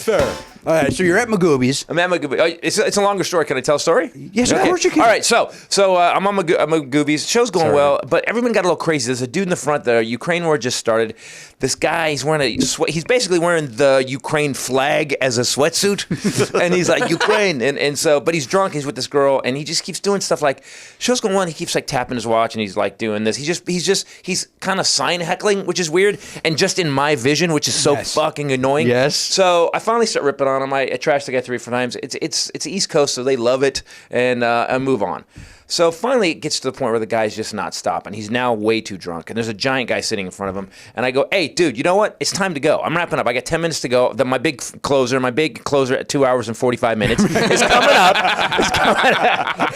Fair. All right, so you're at Magoobies. I'm at Magoobies. Oh, it's a longer story. Can I tell a story? Yes, of course you can. All right, so I'm on Magoobies. Show's going well, but everyone got a little crazy. There's a dude in the front. The Ukraine war just started. This guy, he's wearing he's basically wearing the Ukraine flag as a sweatsuit, and he's like Ukraine, and so, but he's drunk. He's with this girl, and he just keeps doing stuff like show's going on. He keeps like tapping his watch, and he's like doing this. He's kind of sign heckling, which is weird, and just in my vision, which is so fucking annoying. Yes. So I finally start ripping on him. I trashed the guy 3 or 4 times. It's East Coast, so they love it, and I move on. So finally, it gets to the point where the guy's just not stopping. He's now way too drunk, and there's a giant guy sitting in front of him. And I go, "Hey, dude, you know what? It's time to go. I'm wrapping up. I got 10 minutes to go. My big closer at 2 hours and 45 minutes is coming up.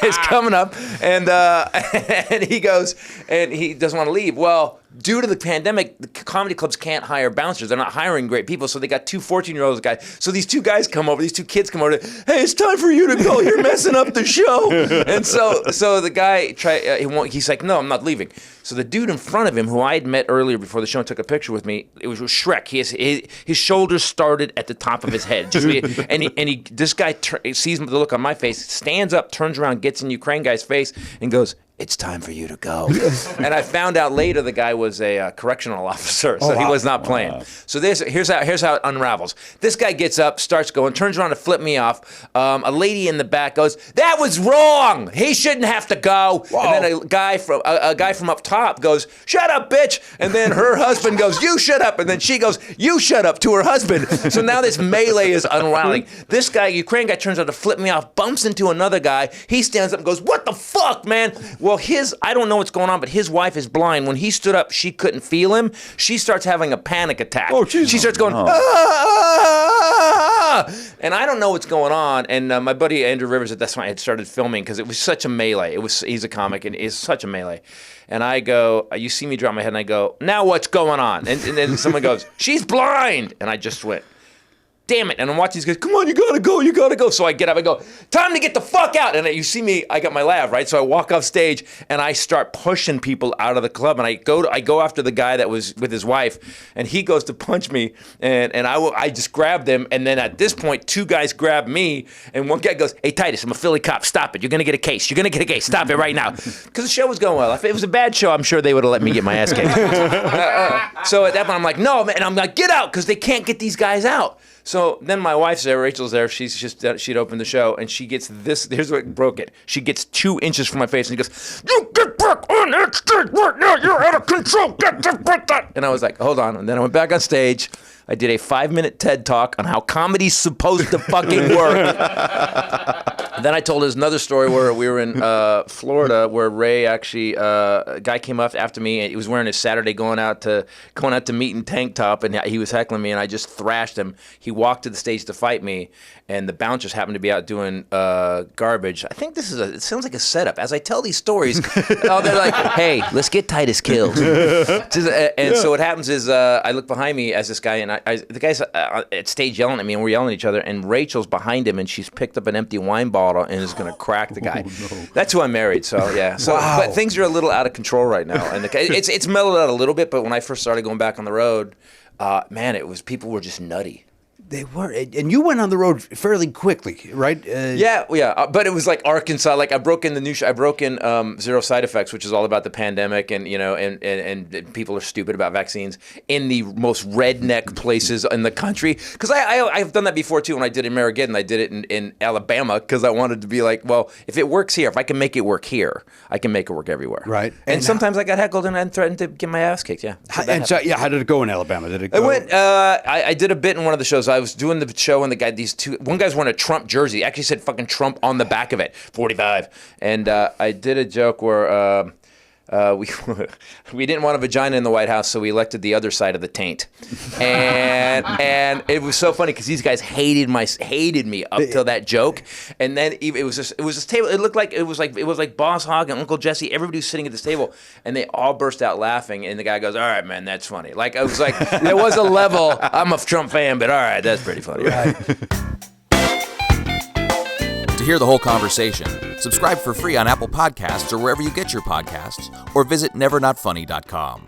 It's coming up, and and he goes, and he doesn't want to leave. Well, due to the pandemic, the comedy clubs can't hire bouncers. They're not hiring great people, so they got 2 14-year-old guys. So these 2 guys come over, these 2 kids come over. Hey, it's time for you to go. You're messing up the show. And so the guy he's like, no, I'm not leaving. So the dude in front of him, who I had met earlier before the show and took a picture with me, it was Shrek. His shoulders started at the top of his head. This guy sees the look on my face, stands up, turns around, gets in Ukraine guy's face, and goes, "It's time for you to go." And I found out later the guy was a correctional officer, so he was not playing. Wow. So here's how it unravels. This guy gets up, starts going, turns around to flip me off. A lady in the back goes, "That was wrong. He shouldn't have to go." Whoa. And then a guy from up top goes, "Shut up, bitch." And then her husband goes, "You shut up." And then she goes, "You shut up," to her husband. So now this melee is unraveling. This guy, Ukraine guy, turns out to flip me off, bumps into another guy. He stands up and goes, "What the fuck, man?" Well, I don't know what's going on, but his wife is blind. When he stood up, she couldn't feel him. She starts having a panic attack. Oh, Jesus. She starts going, ah! And I don't know what's going on. And my buddy Andrew Rivers at that point had started filming because it was such a melee. He's a comic, and it's such a melee. And I go, you see me drop my head, and I go, "Now what's going on?" And then someone goes, "She's blind." And I just went, "Damn it." And I'm watching these guys, "Come on, you gotta go. So I get up, I go, "Time to get the fuck out." And you see me, I got my laugh, right? So I walk off stage and I start pushing people out of the club. And I go after the guy that was with his wife, and he goes to punch me. And I just grabbed him. And then at this point, 2 guys grab me. And one guy goes, "Hey, Titus, I'm a Philly cop. Stop it. You're going to get a case. Stop it right now." Because the show was going well. If it was a bad show, I'm sure they would have let me get my ass kicked. So at that point, I'm like, "No, man." And I'm like, "Get out," because they can't get these guys out. So then my wife's there, Rachel's there, she'd opened the show, and she gets this, here's what broke it. She gets 2 inches from my face, and he goes, "You get back on that stage right now, you're out of control, get that." And I was like, hold on, and then I went back on stage. I did a 5-minute TED Talk on how comedy's supposed to fucking work. Then I told us another story where we were in Florida, where Ray actually, a guy came up after me, and he was wearing his Saturday going out to meet in tank top, and he was heckling me, and I just thrashed him. He walked to the stage to fight me, and the bouncers happened to be out doing garbage. I think it sounds like a setup. As I tell these stories, they're like, "Hey, let's get Titus killed." And so what happens is I look behind me as this guy, and the guy's at stage yelling at me, and we're yelling at each other, and Rachel's behind him, and she's picked up an empty wine bottle and is going to crack the guy. Oh, no. That's who I married, so yeah. So, wow. But things are a little out of control right now, and it's mellowed out a little bit. But when I first started going back on the road, man, people were just nutty. They were, and you went on the road fairly quickly, right? Yeah. But it was like Arkansas. Like I broke in Zero Side Effects, which is all about the pandemic, and and people are stupid about vaccines in the most redneck places in the country. Because I've done that before too. When I did it in Marigeddon, I did it in Alabama because I wanted to be like, well, if it works here, if I can make it work here, I can make it work everywhere. Right. And sometimes I got heckled and I threatened to get my ass kicked. Yeah. How did it go in Alabama? Did it go? I did a bit in one of the shows. I was doing the show, and one guy's wearing a Trump jersey. Actually said fucking Trump on the back of it, 45. And I did a joke where we didn't want a vagina in the White House, so we elected the other side of the taint. And it was so funny because these guys hated me up till that joke. And then it was this table. It looked like it was like Boss Hogg and Uncle Jesse. Everybody was sitting at this table, and they all burst out laughing. And the guy goes, "All right, man, that's funny." Like I was like, there was a level. I'm a Trump fan, but all right, that's pretty funny. Right. To hear the whole conversation, subscribe for free on Apple Podcasts or wherever you get your podcasts, or visit nevernotfunny.com.